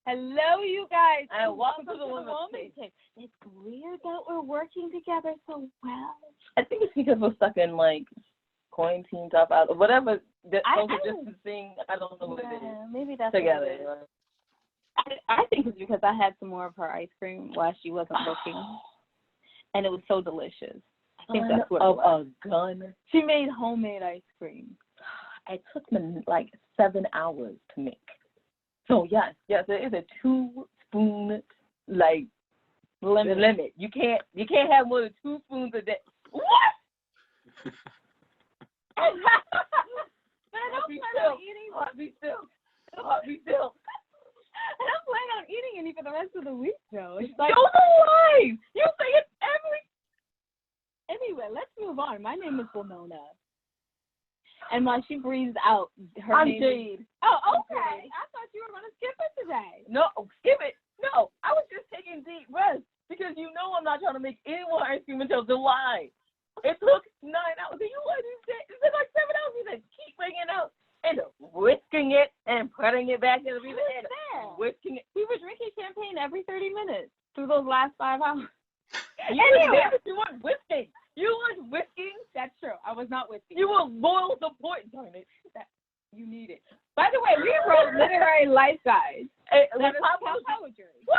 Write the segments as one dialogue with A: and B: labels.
A: Hello, you guys,
B: and welcome to the
A: Women's
B: Women's
A: Tape. It's weird that we're working together so well.
B: I think it's because we're stuck in like quarantine stuff out, whatever. Social distancing. I don't know what it is.
A: Maybe that's
B: together.
A: What it is. I think it's because I had some more of her ice cream while she wasn't looking, and it was so delicious. I think that's what it was.
B: A gun.
A: She made homemade ice cream.
B: It took me like 7 hours to make. So yes, there is a 2-spoon like limit. You can't have more than 2 spoons a day. What?
A: But I don't plan on eating.
B: Be still.
A: I don't plan on eating any for the rest of the week, though. It's like,
B: don't lie. You say it every.
A: Anyway, let's move on. My name is Winona. And while she breathes out, her
B: I'm
A: name
B: Jade.
A: Oh, okay. I thought you were going to skip it today.
B: No, skip it. No, I was just taking deep breaths because you know I'm not trying to make any more ice cream until July. It took 9 hours. You what you said? It took like 7 hours. You said keep bringing it out and whisking it and putting it back in the freezer and whisking it.
A: We were drinking champagne every 30 minutes through those last 5 hours.
B: Anyway, you weren't whisking. You weren't whisking.
A: That's true. I was not whisking.
B: You were loyal support. Darn it.
A: You need it. By the way, we wrote literary life guides.
B: Let's talk
A: poetry.
B: Woo!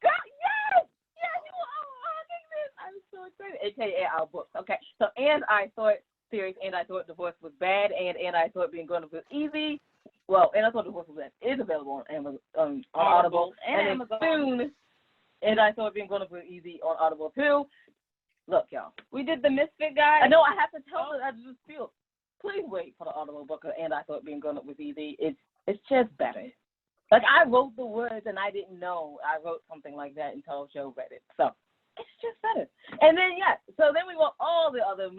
B: God, yes! Yes, you were unlocking this. I'm so excited. AKA our books. Okay. So, And I Thought series, And I Thought Divorce Was Bad, and I Thought Being Grown Up Was Easy. Well, And I Thought Divorce Was Bad is available on Amazon, on Audible. And
A: Amazon.
B: Soon, And I Thought Being Grown Up Was Easy on Audible too. Look, y'all.
A: We did the Misfit guide.
B: I know I have to tell her. I just feel. Please wait for the Audible book, And I Thought Being Grown Up Was Easy. It's just better. Like, I wrote the words, and I didn't know I wrote something like that until Joe read it. So, it's just better. And then, so then we want all the other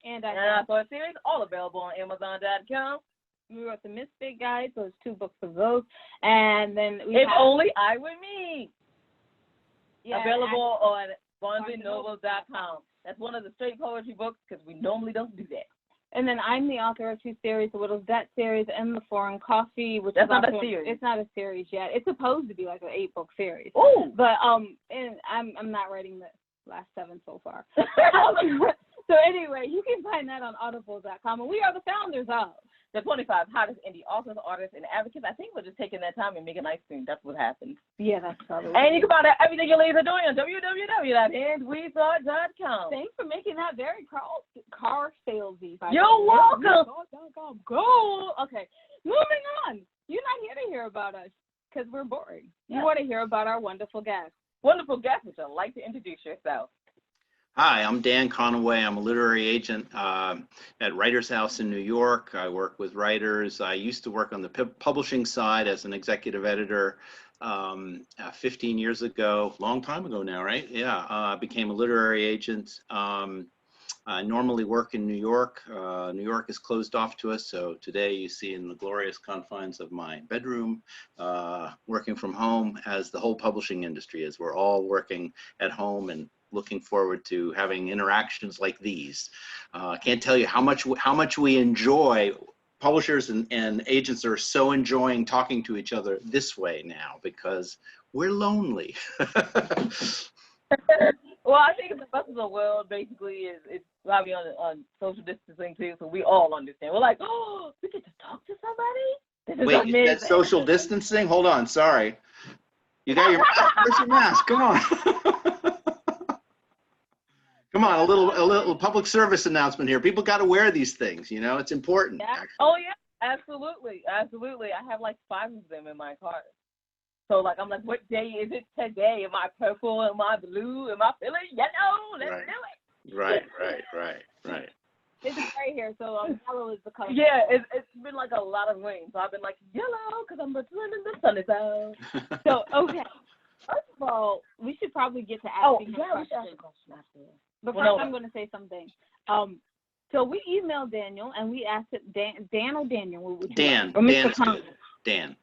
B: And I Thought series, all available on Amazon.com.
A: We wrote the Misfit guide, so there's 2 books of those. And then we
B: If Only I Were Me.
A: Yeah,
B: available on BarnesandNoble.com. That's one of the straight poetry books because we normally don't do that.
A: And then I'm the author of 2 series, the Whittles Debt series and the Foreign Coffee, which
B: That's
A: is
B: not
A: also,
B: a series.
A: It's not a series yet. It's supposed to be like an 8-book series.
B: Oh,
A: but and I'm not writing the last 7 so far. So anyway, you can find that on Audible.com, and we are the founders of
B: the 25 hottest indie authors, artists, and advocates. I think we're just taking that time and making ice cream. That's what happens.
A: Yeah, that's probably.
B: And you can find out everything your ladies are doing on www.andwethought.com.
A: Thanks for making that very car salesy.
B: You're welcome.
A: Go. Okay, moving on. You're not here to hear about us because we're boring. You want to hear about our wonderful guests.
B: Wonderful guests. Would you like to introduce yourself?
C: Hi, I'm Dan Conaway. I'm a literary agent at Writers House in New York. I work with writers. I used to work on the publishing side as an executive editor 15 years ago, long time ago now, right? Yeah, I became a literary agent. I normally work in New York. New York is closed off to us, so today you see in the glorious confines of my bedroom, working from home, as the whole publishing industry is. We're all working at home and looking forward to having interactions like these. I can't tell you how much we enjoy. Publishers and agents are so enjoying talking to each other this way now because we're lonely.
B: Well, I think the rest of the world basically is probably on social distancing too, so we all understand. We're like, oh, we get to talk to somebody? This is
C: Wait,
B: amazing.
C: is that social distancing? Hold on, sorry. You got your mask? Where's your mask? Come on. Come on, a little public service announcement here. People got to wear these things, you know, it's important.
B: Yeah. Oh yeah, absolutely. I have like 5 of them in my car. So like, I'm like, what day is it today? Am I purple? Am I blue? Am I feeling yellow? Let's do it.
C: Right.
A: It's gray here, so yellow is the color.
B: Yeah, it's been like a lot of rain, so I've been like yellow because I'm pretending the sun is out.
A: So okay, first of all, we should probably get to asking
B: we should ask a question after.
A: But first, I'm going to say something. So we emailed Daniel and we asked it, Dan or Daniel?
C: Dan.
A: Or Mr. Conaway.
C: Dan.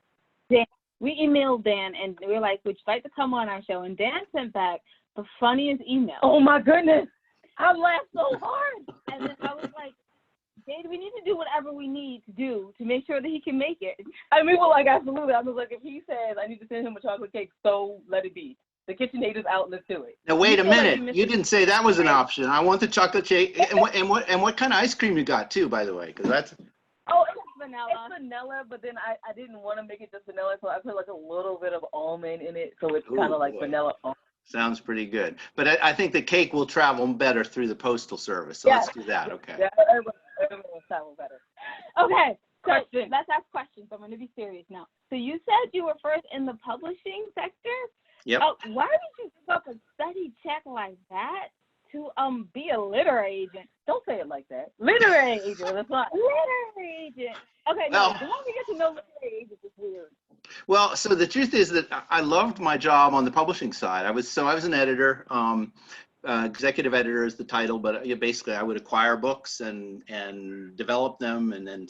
A: We emailed Dan and we were like, would you like to come on our show? And Dan sent back the funniest email.
B: Oh my goodness. I laughed so hard.
A: And then I was like, Jade, we need to do whatever we need to do to make sure that he can make it.
B: I mean, well, like, absolutely. I was like, if he says I need to send him a chocolate cake, so let it be. The KitchenAid is out. Let's do it.
C: Now wait a
A: feel like
C: minute. You didn't say that was an option. I want the chocolate cake. And what kind of ice cream you got too, by the way? Because that's.
A: Oh, it's vanilla.
B: It's vanilla, but then I didn't want to make it just vanilla, so I put like a little bit of almond in it, so it's kind of like vanilla almond.
C: Sounds pretty good. But I think the cake will travel better through the postal service. So let's do that. Okay.
B: Yeah, everyone will travel better.
A: Okay. So
B: Question.
A: let's ask questions. I'm going to be serious now. So you said you were first in the publishing sector.
C: Yep.
A: Oh, why did you give up a study check like that to be a literary agent?
B: Don't say it like that. Literary agent. That's not.
A: Literary agent. Okay,
C: Well,
A: no, the more we get to know literary agents is weird.
C: Well, so the truth is that I loved my job on the publishing side. I was an editor. Executive editor is the title, but basically I would acquire books and develop them, and then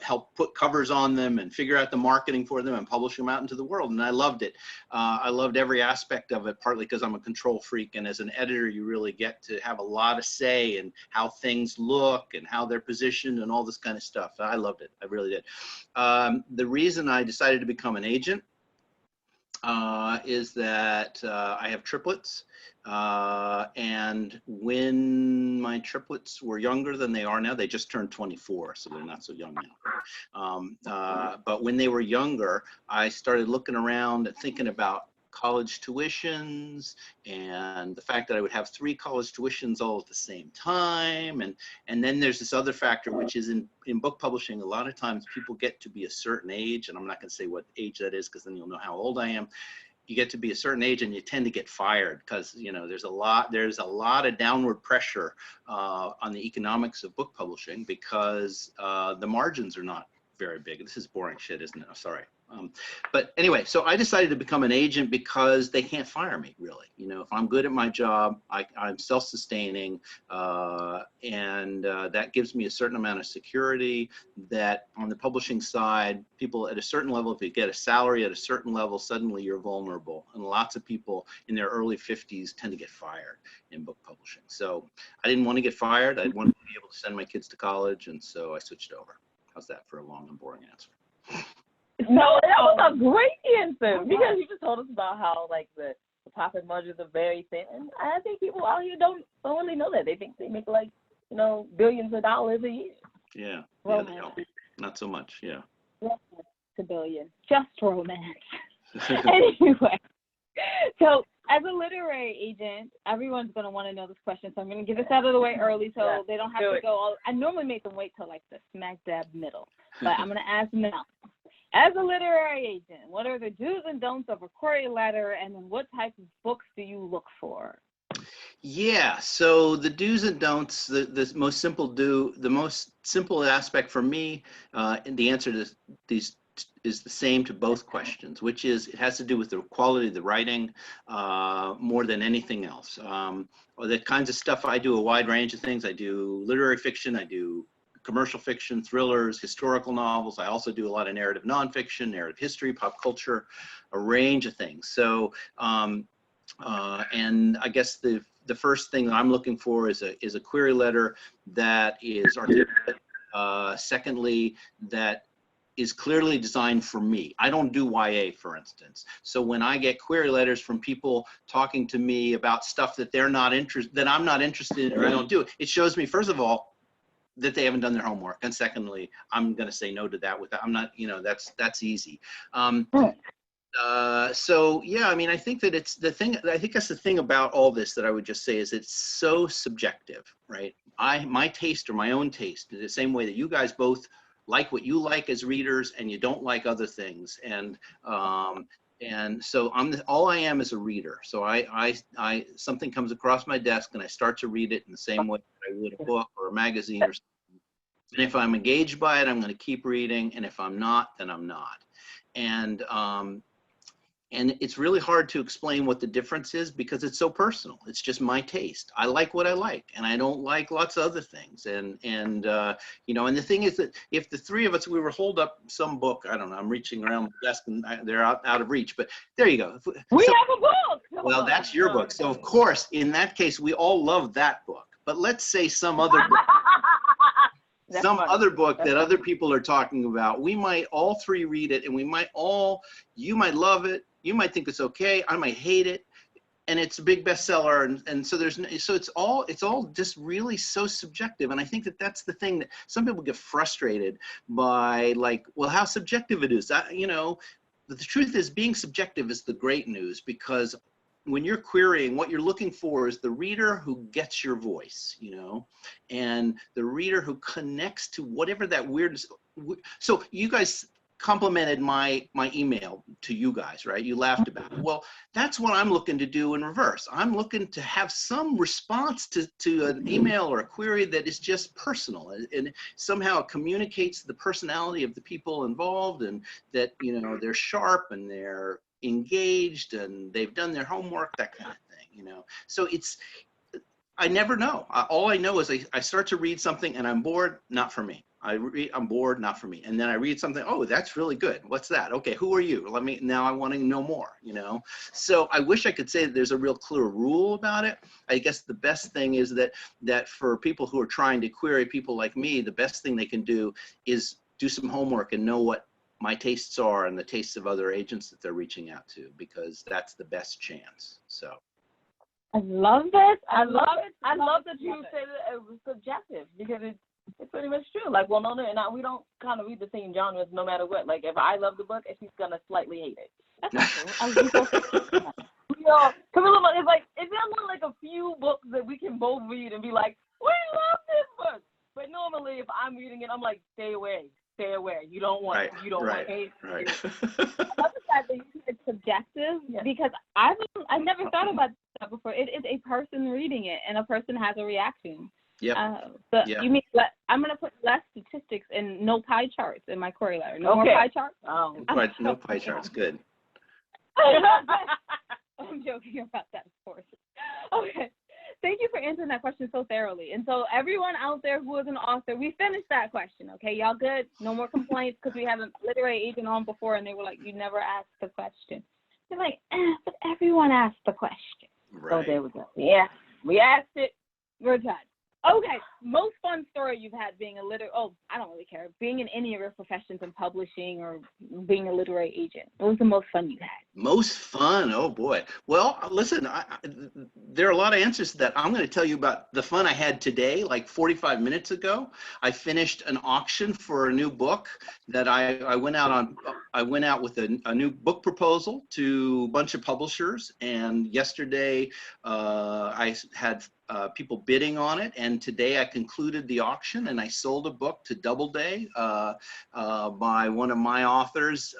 C: help put covers on them and figure out the marketing for them and publish them out into the world. And I loved it. I loved every aspect of it, partly because I'm a control freak, and as an editor you really get to have a lot of say in how things look and how they're positioned and all this kind of stuff. I loved it. I really did. The reason I decided to become an agent is that I have triplets, and when my triplets were younger than they are now, they just turned 24, so they're not so young now. But when they were younger, I started looking around and thinking about college tuitions and the fact that I would have 3 college tuitions all at the same time. And then there's this other factor, which is in book publishing, a lot of times people get to be a certain age, and I'm not going to say what age that is because then you'll know how old I am. You get to be a certain age and you tend to get fired because, you know, there's a lot of downward pressure on the economics of book publishing because the margins are not very big. This is boring shit, isn't it? I'm sorry. But anyway, so I decided to become an agent because they can't fire me, really. You know, if I'm good at my job, I'm self-sustaining, and that gives me a certain amount of security that on the publishing side, people at a certain level, if you get a salary at a certain level, suddenly you're vulnerable. And lots of people in their early 50s tend to get fired in book publishing. So I didn't want to get fired. I wanted to be able to send my kids to college, and so I switched over. How's that for a long and boring answer?
B: No, that was a great answer because you just told us about how like the profit margins are very thin, and I think people out here don't really know that. They think they make like, you know, billions of dollars a year.
C: Yeah, yeah, they don't. Not so much. Yeah.
A: Romance to billion, just romance. Anyway, so as a literary agent, everyone's going to want to know this question, so I'm going to get this out of the way early so they don't have to go all. I normally make them wait till like the smack dab middle, but I'm going to ask now. As a literary agent, what are the do's and don'ts of a query letter, and then what type of books do you look for?
C: Yeah, so the do's and don'ts, the most simple aspect for me, and the answer to these is the same to both questions, which is it has to do with the quality of the writing more than anything else. The kinds of stuff I do, a wide range of things. I do literary fiction, I do commercial fiction, thrillers, historical novels. I also do a lot of narrative nonfiction, narrative history, pop culture, a range of things. So, and I guess the first thing I'm looking for is a query letter that is articulate. Secondly, that is clearly designed for me. I don't do YA, for instance. So when I get query letters from people talking to me about stuff that they're not interested, that I'm not interested in, or I don't do, it shows me, first of all, that they haven't done their homework, and secondly, I'm going to say no to that. I'm not, you know, that's easy. So yeah, I mean, I think that it's the thing. I think that's the thing about all this that I would just say is it's so subjective, right? My taste or my own taste, the same way that you guys both like what you like as readers, and you don't like other things, and so all I am is a reader. So I something comes across my desk and I start to read it in the same way that I would a book or a magazine or something. And if I'm engaged by it, I'm going to keep reading, and if I'm not, then I'm not. And it's really hard to explain what the difference is because it's so personal. It's just my taste. I like what I like, and I don't like lots of other things. And you know, and the thing is that if the three of us, we were hold up some book, I don't know, I'm reaching around the desk and they're out of reach, but there you go.
B: We have a book.
C: Well, that's your book. So of course, in that case, we all love that book. But let's say some other book. some
B: funny.
C: other book
B: That's
C: that
B: funny.
C: other people are talking about. We might all three read it, and you might love it, you might think it's okay, I might hate it, and it's a big bestseller, and so it's all just really so subjective. And I think that's the thing that some people get frustrated by, like, well, how subjective it is. The truth is, being subjective is the great news, because when you're querying, what you're looking for is the reader who gets your voice, and the reader who connects to whatever that weirdness. So you guys complimented my email to you guys, right? You laughed about it. Well, that's what I'm looking to do in reverse. I'm looking to have some response to an email or a query that is just personal, and somehow it communicates the personality of the people involved, and that, they're sharp and they're engaged and they've done their homework, that kind of thing, So I never know. All I know is I start to read something and I'm bored, not for me. I'm bored, not for me. And then I read something, oh, that's really good. What's that? Okay, who are you? Now I want to know more, So I wish I could say that there's a real clear rule about it. I guess the best thing is that for people who are trying to query people like me, the best thing they can do is do some homework and know what my tastes are and the tastes of other agents that they're reaching out to, because that's the best chance. So.
A: I love this.
B: I love it. I love that you said it was subjective, because it's pretty much true. Like, well, no, we don't kind of read the same genres no matter what. Like, if I love the book, she's gonna slightly hate it. That's not true. It's like, is there only like a few books that we can both read and be like, we love this book? But normally, if I'm reading it, I'm like, stay away. You don't want it. You don't want it.
C: Right.
A: I love the fact that it's subjective, because I never thought about that before. It is a person reading it, and a person has a reaction.
C: Yeah.
A: You mean I'm going to put less statistics and no pie charts in my query letter. No more pie charts?
B: Oh.
C: No pie charts. Good.
A: I'm joking about that, of course. Okay. Thank you for answering that question so thoroughly. And so everyone out there who is an author, we finished that question, okay? Y'all good? No more complaints, because we had a literary agent on before, and they were like, you never asked the question. They're like, but everyone asked the question.
C: Right.
B: Oh, there we go. Yeah, we asked it.
A: We're done. Okay, most fun story you've had being I don't really care. Being in any of your professions in publishing or being a literary agent. What was the most fun you had?
C: Most fun? Oh boy. Well, listen, there are a lot of answers to that. I'm going to tell you about the fun I had today, like 45 minutes ago. I finished an auction for a new book that I went out with a new book proposal to a bunch of publishers, and yesterday I had people bidding on it, and today I concluded the auction and I sold a book to Doubleday by one of my authors.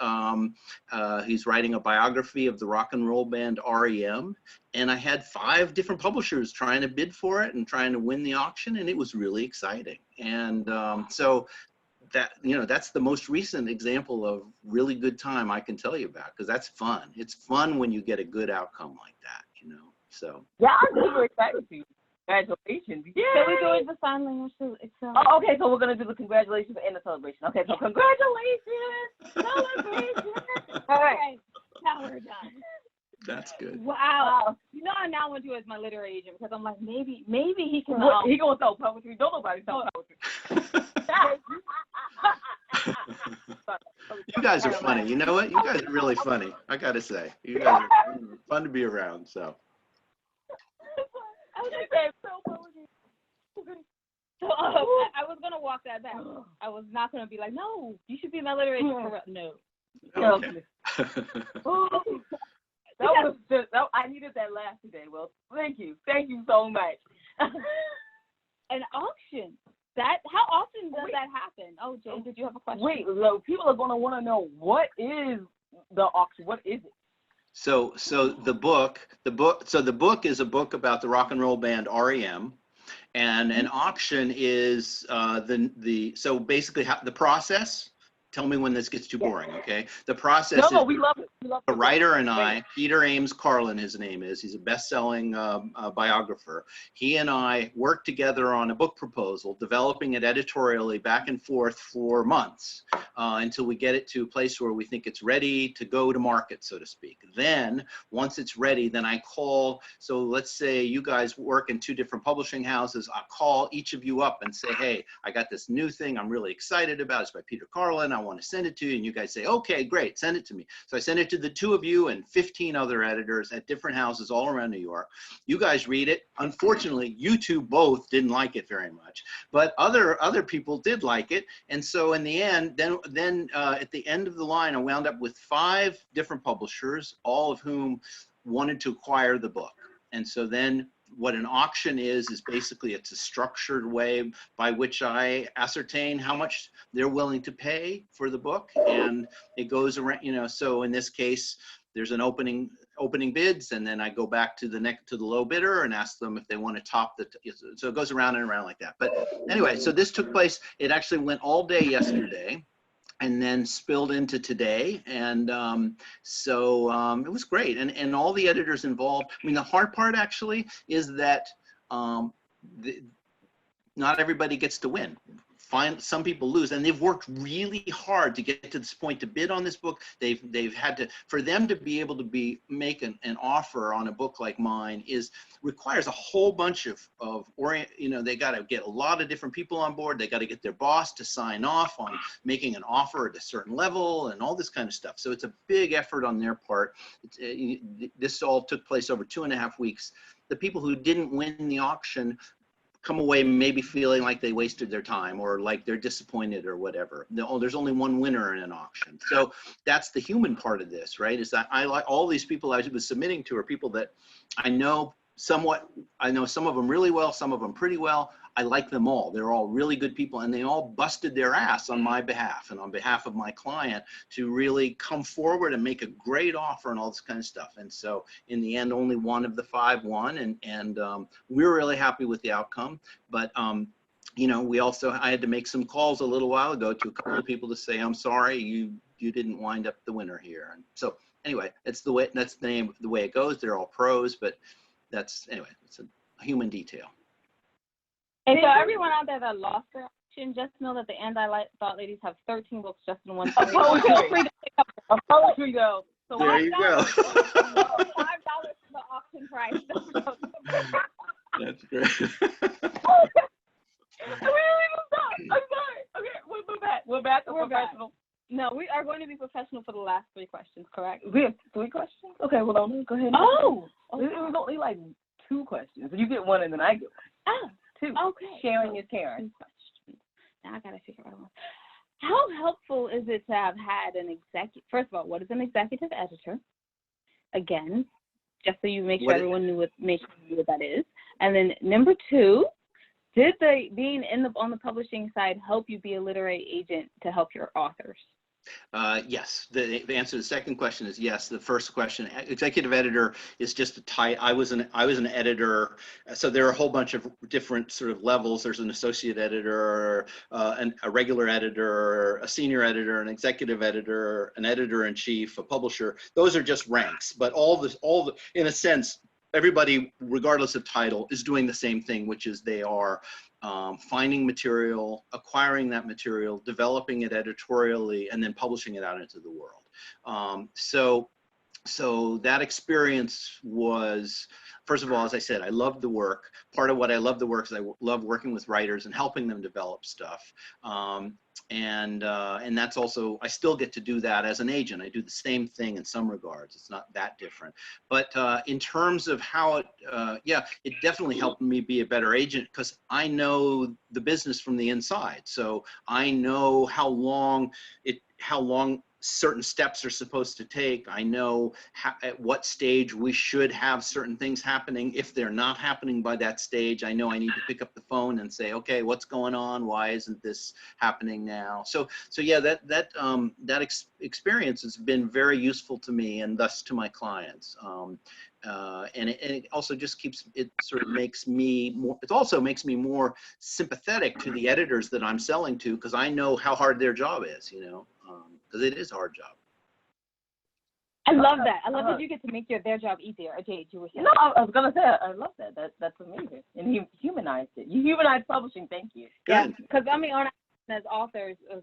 C: He's writing a biography of the rock and roll band REM, and I had 5 different publishers trying to bid for it and trying to win the auction, and it was really exciting. And so that's the most recent example of really good time I can tell you about, because that's fun. It's fun when you get a good outcome like that, So.
B: Yeah, I'm super excited for you. Congratulations. Yeah.
A: So we're doing the sign language too.
B: Oh, okay, so we're going to do the congratulations and the celebration. Okay, so congratulations. Celebration. All right.
A: Now we're done.
C: That's good.
A: Wow. I now want you as my literary agent, because I'm like, maybe he can.
B: He going to sell poetry. Don't nobody sell poetry.
C: You guys are funny. You know what? You guys are really funny. I got to say. You guys are fun to be around, so.
A: So I was going to walk that back. I was not going to be like, no, you should be my literary agent. No.
C: Okay.
B: That was just, I needed that laugh today. Well, thank you. Thank you so much.
A: An auction. How often does that happen? Oh, Jay, did you have a question?
B: Wait, so people are going to want to know, what is the auction? What is it?
C: So the book is a book about the rock and roll band REM, and an auction is so basically the process tell me when this gets too boring, okay? The process
B: No,
C: is
B: we love it. We love
C: the
B: it.
C: writer and I,
B: Wait.
C: Peter Ames Carlin, his name is, he's a best-selling biographer. He and I worked together on a book proposal, developing it editorially back and forth for months until we get it to a place where we think it's ready to go to market, so to speak. Then, once it's ready, then I call, so let's say you guys work in 2 different publishing houses, I'll call each of you up and say, hey, I got this new thing I'm really excited about. It's by Peter Carlin. I want to send it to you. And you guys say, okay, great, send it to me. So I send it to the 2 of you and 15 other editors at different houses all around New York. You guys read it. Unfortunately, you 2 both didn't like it very much, but other people did like it. And so in the end, then at the end of the line, I wound up with 5 different publishers, all of whom wanted to acquire the book. And so then what an auction is basically it's a structured way by which I ascertain how much they're willing to pay for the book. And it goes around, you know, so in this case, there's an opening bids, and then I go back to the low bidder and ask them if they want to top the, so it goes around and around like that. But anyway, so this took place, it actually went all day yesterday, and then spilled into today. And it was great. And all the editors involved, I mean, the hard part actually is that not everybody gets to win. Some people lose, and they've worked really hard to get to this point to bid on this book. They've had to, for them to be able to make an offer on a book like mine requires a whole bunch of you know, they got to get a lot of different people on board. They got to get their boss to sign off on making an offer at a certain level and all this kind of stuff. So it's a big effort on their part. This all took place over 2.5 weeks. The people who didn't win the auction come away maybe feeling like they wasted their time or like they're disappointed or whatever. No, there's only one winner in an auction. So that's the human part of this, right? Is that I like all these people I was submitting to are people that I know somewhat. I know some of them really well, some of them pretty well. I like them all. They're all really good people, and they all busted their ass on my behalf and on behalf of my client to really come forward and make a great offer and all this kind of stuff. And so in the end, only one of the 5 won, and we're really happy with the outcome. But you know, I had to make some calls a little while ago to a couple of people to say, I'm sorry, you didn't wind up the winner here. And so anyway, that's the way it goes. They're all pros, but anyway, it's a human detail.
A: And so everyone out there that lost their auction, just know that the Thought Ladies have 13 books just in one place.
B: Oh,
A: Feel free to pick up
B: A poetry though. So
C: There you go.
A: $5 for the auction price.
C: That's great.
B: I'm sorry. Okay, we're back to professional.
A: No, we are going to be professional for the last 3 questions, correct?
B: We have 3 questions? Okay, well, go ahead.
A: Oh,
B: It was only like 2 questions. You get 1 and then I get 1.
A: oh,
B: 2.
A: okay.
B: Sharing is caring.
A: 2 questions. Now I got to figure out one. How helpful is it to have had an executive? First of all, what is an executive editor? Again, just so you make sure everyone knew what that is. And then number 2, did being on the publishing side help you be a literary agent to help your authors?
C: Yes. The answer to the second question is yes. The first question, executive editor, is just a title. I was an editor, so there are a whole bunch of different sort of levels. There's an associate editor, a regular editor, a senior editor, an executive editor, an editor-in-chief, a publisher. Those are just ranks. But all the in a sense, everybody, regardless of title, is doing the same thing, which is they are finding material, acquiring that material, developing it editorially, and then publishing it out into the world. So that experience was, first of all, as I said, I loved the work. Part of what I love the work is I love working with writers and helping them develop stuff. And that's also, I still get to do that as an agent. I do the same thing in some regards. It's not that different. But in terms of how it definitely helped me be a better agent because I know the business from the inside. So I know how long certain steps are supposed to take. I know at what stage we should have certain things happening. If they're not happening by that stage, I know I need to pick up the phone and say, okay, what's going on? Why isn't this happening now? So yeah, that experience has been very useful to me and thus to my clients. And it also just makes me more sympathetic to the editors that I'm selling to because I know how hard their job is, you know. because it is a hard job.
A: I love that. I love that you get to make their job easier. Jade, you were saying.
B: No, I was gonna say I love that. That's amazing. And you humanized it. You humanized publishing. Thank you.
A: Yeah, because I mean, on as authors of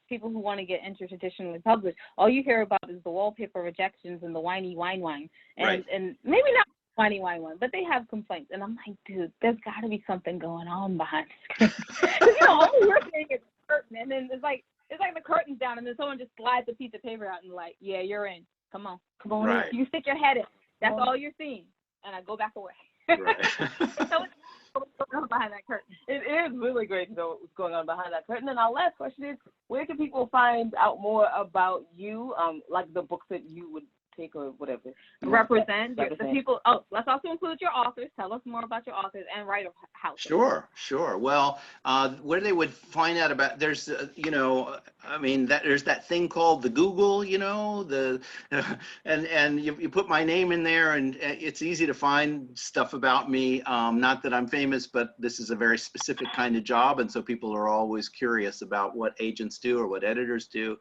A: people who want to get intertraditionally published, all you hear about is the wallpaper rejections and the whiny whine, and maybe not whiny whine, but they have complaints. And I'm like, dude, there's got to be something going on behind the screen. All you're seeing is a curtain, and then it's like the curtain's down, and then someone just slides a piece of paper out and like, yeah, you're in. Come on
C: right.
A: in. You stick your head in. That's all you're seeing, and I go back away.
C: Right.
A: So what's going on behind that curtain?
B: It is really great to know what's going on behind that curtain. And our last question is, where can people find out more about you, like the books that you would take or whatever?
A: Represent. The people. Oh, let's also include your authors. Tell us more about your authors and writer house.
C: Sure. Well, where they would find out about, there's, I mean, there's that thing called the Google, and you put my name in there, and it's easy to find stuff about me. Not that I'm famous, but this is a very specific kind of job, and so people are always curious about what agents do or what editors do.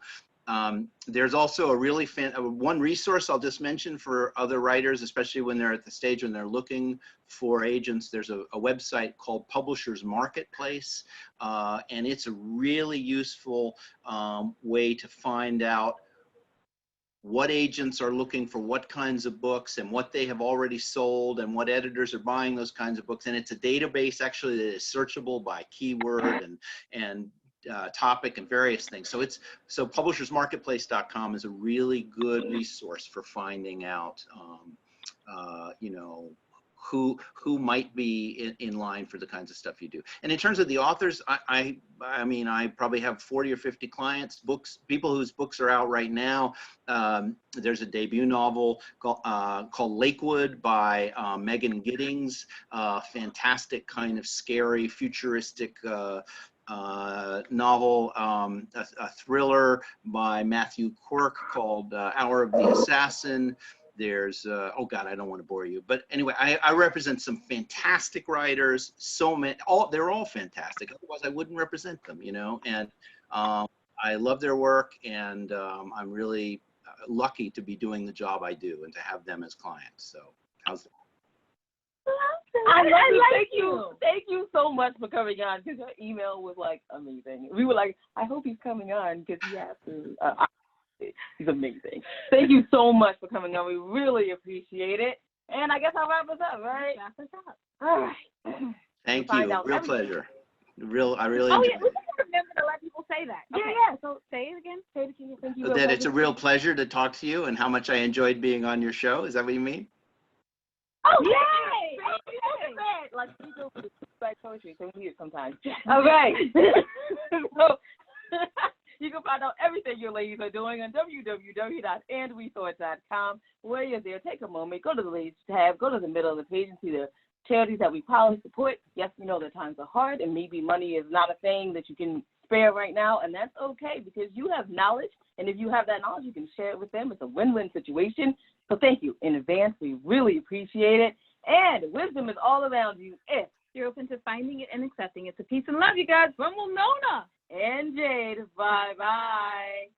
C: There's also a really one resource I'll just mention for other writers, especially when they're at the stage when they're looking for agents. There's a website called Publishers Marketplace, and it's a really useful way to find out what agents are looking for what kinds of books and what they have already sold and what editors are buying those kinds of books. And it's a database actually that is searchable by keyword and topic and various things. So publishersmarketplace.com is a really good resource for finding out, who might be in line for the kinds of stuff you do. And in terms of the authors, I mean, I probably have 40 or 50 clients, people whose books are out right now. There's a debut novel called Lakewood by Megan Giddings, fantastic kind of scary, futuristic novel, a thriller by Matthew Quirk called Hour of the Assassin. There's, oh God, I don't want to bore you. But anyway, I represent some fantastic writers, they're all fantastic. Otherwise I wouldn't represent them, and I love their work, and I'm really lucky to be doing the job I do and to have them as clients. So how's that?
B: Thank you so much for coming on, because your email was like amazing. We were like, I hope he's coming on because he has to. He's amazing. Thank you so much for coming on. We really appreciate it. And I guess I'll wrap us up, right?
A: Wrap us up.
B: All right.
C: Thank you. Real pleasure. I really
A: Oh
C: enjoyed
A: yeah, we can remember to let people say that. Okay. Yeah. So say it again. Say it again. Thank you.
C: that it's a real pleasure to talk to you and how much I enjoyed being on your show. Is that what you mean?
B: Oh, yay! Like we do with poetry, so weird sometimes. All right. So you can find out everything your ladies are doing on www.andwethought.com. While you're there, take a moment, go to the ladies tab, go to the middle of the page and see the charities that we proudly support. Yes, we know that times are hard and maybe money is not a thing that you can spare right now, and that's okay because you have knowledge, and if you have that knowledge, you can share it with them. It's a win-win situation. So thank you in advance. We really appreciate it. And wisdom is all around you if
A: you're open to finding it and accepting it. So peace and love, you guys, from Winona
B: and Jade. Bye-bye.